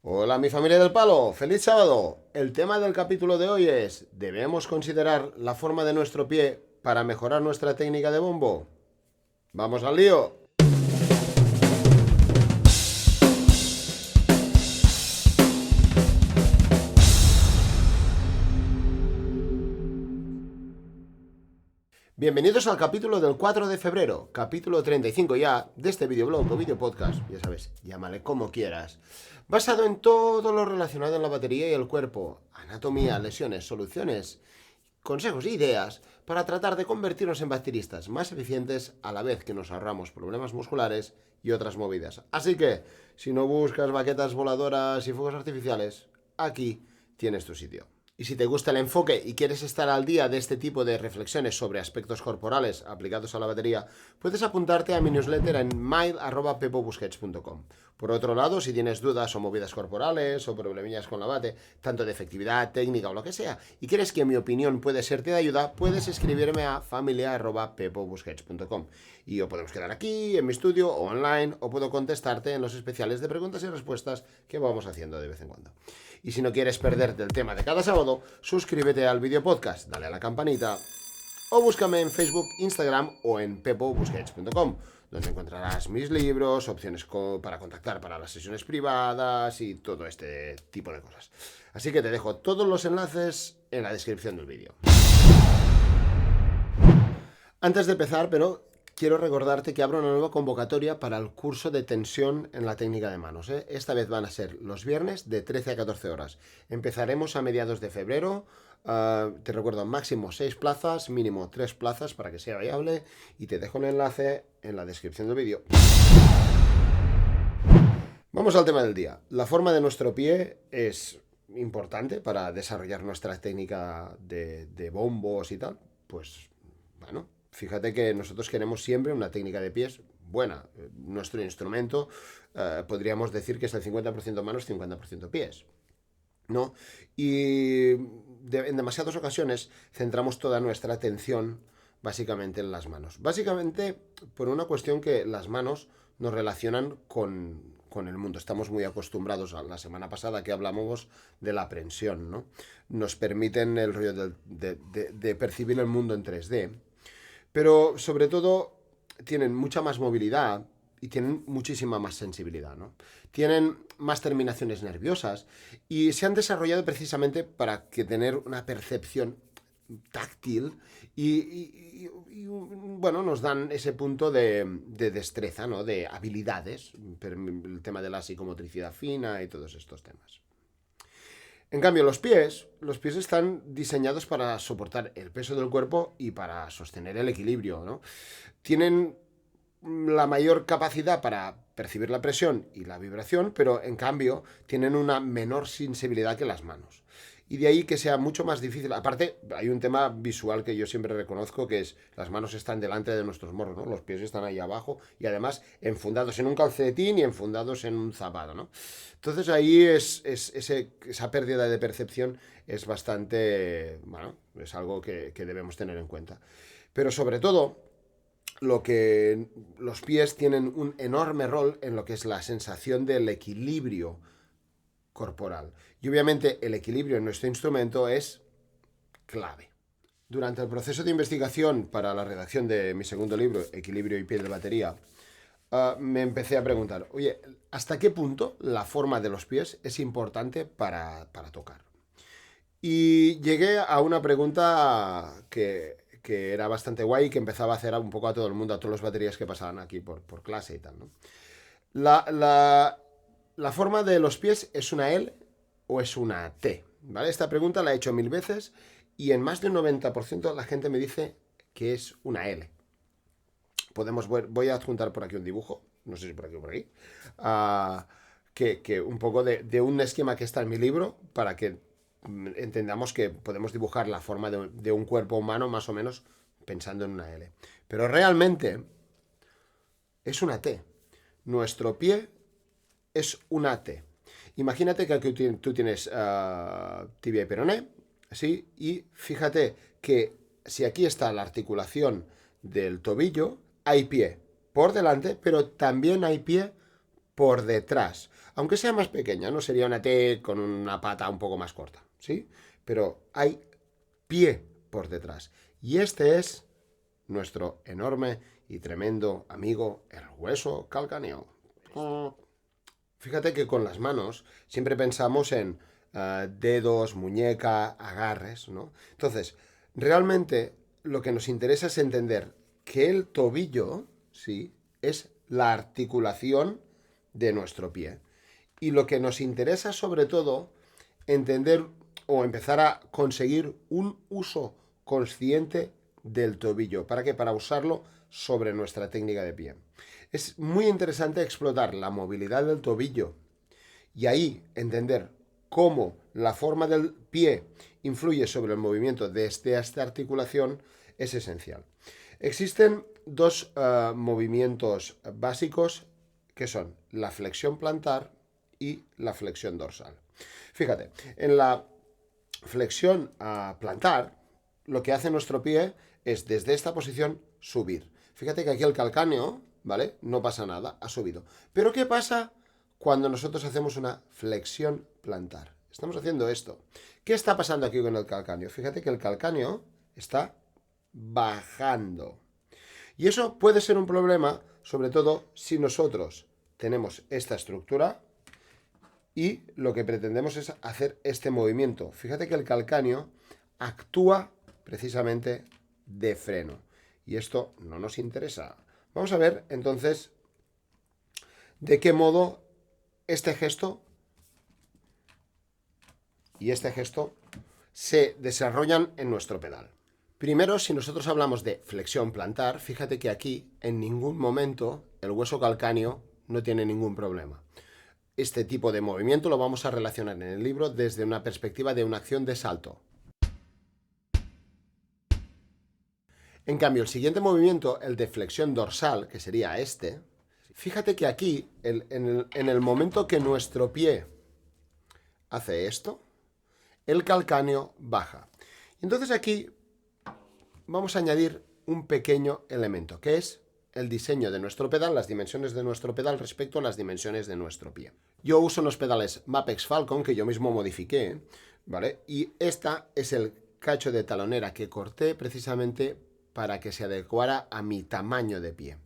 Hola mi familia del palo, feliz sábado. El tema del capítulo de hoy es, ¿debemos considerar la forma de nuestro pie para mejorar nuestra técnica de bombo? ¡Vamos al lío! Bienvenidos al capítulo del 4 de febrero, capítulo 35 ya de este videoblog o videopodcast, ya sabes, llámale como quieras, basado en todo lo relacionado en la batería y el cuerpo, anatomía, lesiones, soluciones, consejos e ideas para tratar de convertirnos en bateristas más eficientes a la vez que nos ahorramos problemas musculares y otras movidas. Así que, si no buscas baquetas voladoras y fuegos artificiales, aquí tienes tu sitio. Y si te gusta el enfoque y quieres estar al día de este tipo de reflexiones sobre aspectos corporales aplicados a la batería, puedes apuntarte a mi newsletter en mail@pepobusquets.com. Por otro lado, si tienes dudas o movidas corporales o problemillas con la bate, tanto de efectividad, técnica o lo que sea, y quieres que mi opinión puede serte de ayuda, puedes escribirme a familia@pepobusquets.com. Y o podemos quedar aquí, en mi estudio, o online, o puedo contestarte en los especiales de preguntas y respuestas que vamos haciendo de vez en cuando. Y si no quieres perderte el tema de cada sábado, suscríbete al video podcast, dale a la campanita o búscame en Facebook, Instagram o en pepobusquets.com, donde encontrarás mis libros, opciones para contactar para las sesiones privadas y todo este tipo de cosas. Así que te dejo todos los enlaces en la descripción del vídeo. Antes de empezar, pero quiero recordarte que abro una nueva convocatoria para el curso de tensión en la técnica de manos. Esta vez van a ser los viernes de 13 a 14 horas. Empezaremos a mediados de febrero. Te recuerdo, máximo 6 plazas, mínimo 3 plazas para que sea viable. Y te dejo el enlace en la descripción del vídeo. Vamos al tema del día. La forma de nuestro pie es importante para desarrollar nuestra técnica de bombos y tal. Pues, bueno, fíjate que nosotros queremos siempre una técnica de pies buena. Nuestro instrumento podríamos decir que es el 50% manos, 50% pies, ¿no? Y en demasiadas ocasiones centramos toda nuestra atención básicamente en las manos. Básicamente por una cuestión que las manos nos relacionan con el mundo. Estamos muy acostumbrados a la semana pasada que hablamos de la prensión, ¿no? Nos permiten el rollo de percibir el mundo en 3D. Pero sobre todo tienen mucha más movilidad y tienen muchísima más sensibilidad, ¿no? Tienen más terminaciones nerviosas y se han desarrollado precisamente para que tener una percepción táctil bueno, nos dan ese punto de destreza, ¿no? De habilidades, el tema de la psicomotricidad fina y todos estos temas. En cambio, los pies están diseñados para soportar el peso del cuerpo y para sostener el equilibrio, ¿no? Tienen la mayor capacidad para percibir la presión y la vibración, pero en cambio tienen una menor sensibilidad que las manos. Y de ahí que sea mucho más difícil. Aparte, hay un tema visual que yo siempre reconozco, que es las manos están delante de nuestros morros, ¿no? Los pies están ahí abajo y además enfundados en un calcetín y enfundados en un zapato, ¿no? Entonces ahí esa pérdida de percepción es bastante, bueno, es algo que debemos tener en cuenta. Pero sobre todo, lo que los pies tienen un enorme rol en lo que es la sensación del equilibrio corporal. Y obviamente el equilibrio en nuestro instrumento es clave. Durante el proceso de investigación para la redacción de mi segundo libro, Equilibrio y pie de batería, me empecé a preguntar, oye, ¿hasta qué punto la forma de los pies es importante para tocar? Y llegué a una pregunta que era bastante guay y que empezaba a hacer un poco a todo el mundo, a todos los baterías que pasaban aquí por clase y tal, ¿no? La, la, la forma de los pies es una L o es una T, ¿vale? Esta pregunta la he hecho 1000 veces y en más de un 90% la gente me dice que es una L. Voy a adjuntar por aquí un dibujo, no sé si por aquí o por aquí, uh, que un poco de un esquema que está en mi libro para que entendamos que podemos dibujar la forma de un cuerpo humano más o menos pensando en una L. Pero realmente es una T. Nuestro pie es una T. Imagínate que aquí tú tienes tibia y peroné, ¿sí? Y fíjate que si aquí está la articulación del tobillo, hay pie por delante, pero también hay pie por detrás. aunque sea más pequeña, ¿no? Sería una T con una pata un poco más corta, ¿sí? Pero hay pie por detrás. Y este es nuestro enorme y tremendo amigo, el hueso calcáneo. Fíjate que con las manos siempre pensamos en dedos, muñeca, agarres, ¿no? Entonces, realmente lo que nos interesa es entender que el tobillo, ¿sí?, es la articulación de nuestro pie. Y lo que nos interesa sobre todo, entender o empezar a conseguir un uso consciente del tobillo. ¿Para qué? Para usarlo sobre nuestra técnica de pie. Es muy interesante explotar la movilidad del tobillo y ahí entender cómo la forma del pie influye sobre el movimiento de esta articulación es esencial. Existen dos movimientos básicos que son la flexión plantar y la flexión dorsal. Fíjate, en la flexión plantar, lo que hace nuestro pie es desde esta posición subir. Fíjate que aquí el calcáneo, ¿vale? No pasa nada, ha subido. Pero ¿qué pasa cuando nosotros hacemos una flexión plantar? Estamos haciendo esto. ¿Qué está pasando aquí con el calcáneo? Fíjate que el calcáneo está bajando. Y eso puede ser un problema, sobre todo si nosotros tenemos esta estructura y lo que pretendemos es hacer este movimiento. Fíjate que el calcáneo actúa precisamente de freno. Y esto no nos interesa. Vamos a ver entonces de qué modo este gesto y este gesto se desarrollan en nuestro pedal. Primero, si nosotros hablamos de flexión plantar, fíjate que aquí en ningún momento el hueso calcáneo no tiene ningún problema. Este tipo de movimiento lo vamos a relacionar en el libro desde una perspectiva de una acción de salto. En cambio, el siguiente movimiento, el de flexión dorsal, que sería este, fíjate que aquí, en el momento que nuestro pie hace esto, el calcáneo baja. Entonces aquí vamos a añadir un pequeño elemento, que es el diseño de nuestro pedal, las dimensiones de nuestro pedal respecto a las dimensiones de nuestro pie. Yo uso los pedales Mapex Falcon, que yo mismo modifiqué, ¿vale? Y esta es el cacho de talonera que corté precisamente para que se adecuara a mi tamaño de pie.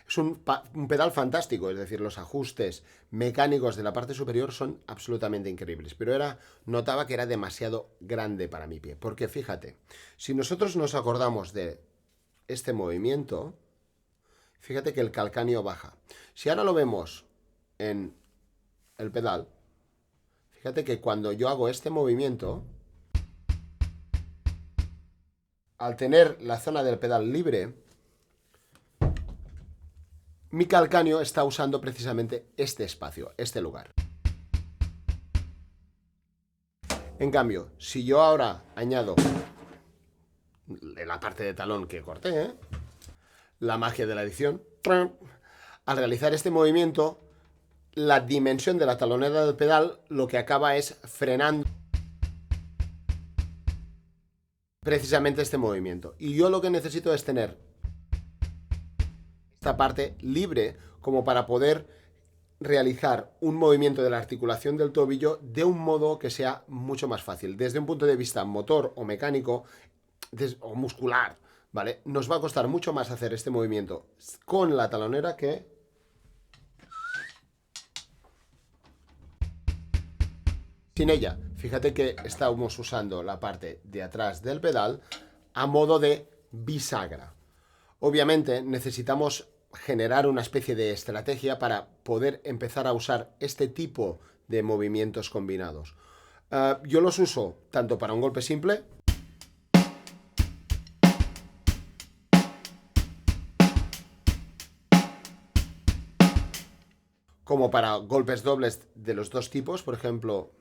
Es un pedal fantástico, es decir, los ajustes mecánicos de la parte superior son absolutamente increíbles, pero notaba que era demasiado grande para mi pie. Porque fíjate, si nosotros nos acordamos de este movimiento, fíjate que el calcáneo baja. Si ahora lo vemos en el pedal, fíjate que cuando yo hago este movimiento, al tener la zona del pedal libre, mi calcáneo está usando precisamente este espacio, este lugar. En cambio, si yo ahora añado la parte de talón que corté, la magia de la edición, al realizar este movimiento, la dimensión de la talonera del pedal lo que acaba es frenando precisamente este movimiento. Y yo lo que necesito es tener esta parte libre como para poder realizar un movimiento de la articulación del tobillo de un modo que sea mucho más fácil. Desde un punto de vista motor o mecánico o muscular, ¿vale? Nos va a costar mucho más hacer este movimiento con la talonera que sin ella. Fíjate que estamos usando la parte de atrás del pedal a modo de bisagra. Obviamente necesitamos generar una especie de estrategia para poder empezar a usar este tipo de movimientos combinados. Yo los uso tanto para un golpe simple como para golpes dobles de los dos tipos, por ejemplo.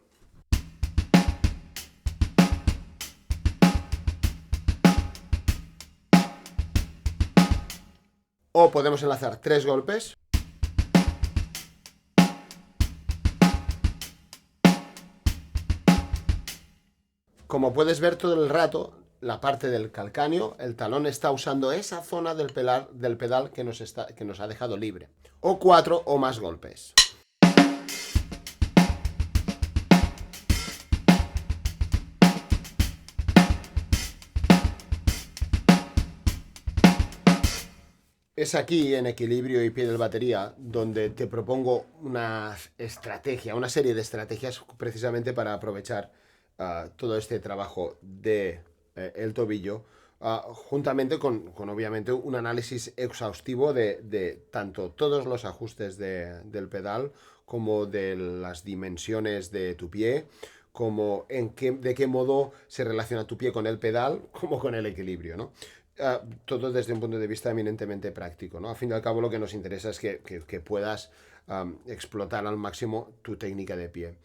O podemos enlazar 3 golpes. Como puedes ver todo el rato, la parte del calcáneo, el talón está usando esa zona del pedal que nos ha dejado libre. O 4 o más golpes. Es aquí, en Equilibrio y Pie del Batería, donde te propongo una estrategia, una serie de estrategias precisamente para aprovechar todo este trabajo de el tobillo, juntamente con, obviamente un análisis exhaustivo de tanto todos los ajustes del pedal como de las dimensiones de tu pie, como de qué modo se relaciona tu pie con el pedal, como con el equilibrio, ¿no? Todo desde un punto de vista eminentemente práctico, ¿no? Al fin y al cabo lo que nos interesa es que puedas explotar al máximo tu técnica de pie.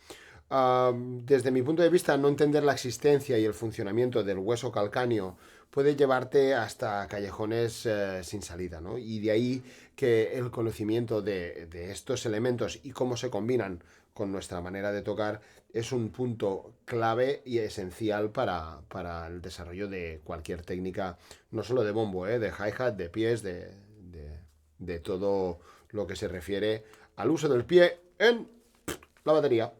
Desde mi punto de vista, no entender la existencia y el funcionamiento del hueso calcáneo puede llevarte hasta callejones sin salida, ¿no? Y de ahí que el conocimiento de estos elementos y cómo se combinan con nuestra manera de tocar es un punto clave y esencial para el desarrollo de cualquier técnica, no solo de bombo, de hi-hat, de pies, de todo lo que se refiere al uso del pie en la batería.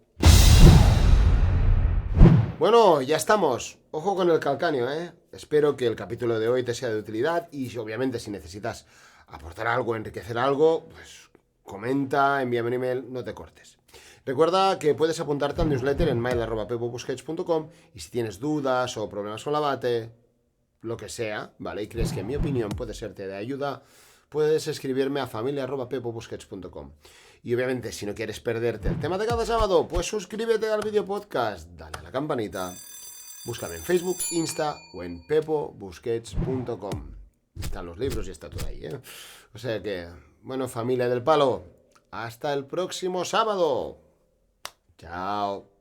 Bueno, ya estamos. Ojo con el calcáneo, ¿eh? Espero que el capítulo de hoy te sea de utilidad y obviamente si necesitas aportar algo, enriquecer algo, pues comenta, envíame un email, no te cortes. Recuerda que puedes apuntarte al newsletter en mail@pepobusquets.com y si tienes dudas o problemas con la bate, lo que sea, ¿vale? Y crees que mi opinión puede serte de ayuda, puedes escribirme a familia@pepobusquets.com. Y obviamente, si no quieres perderte el tema de cada sábado, pues suscríbete al video podcast, dale a la campanita, búscame en Facebook, Insta o en pepobusquets.com. Están los libros y está todo ahí, ¿eh? O sea que, bueno, familia del palo, hasta el próximo sábado. Chao.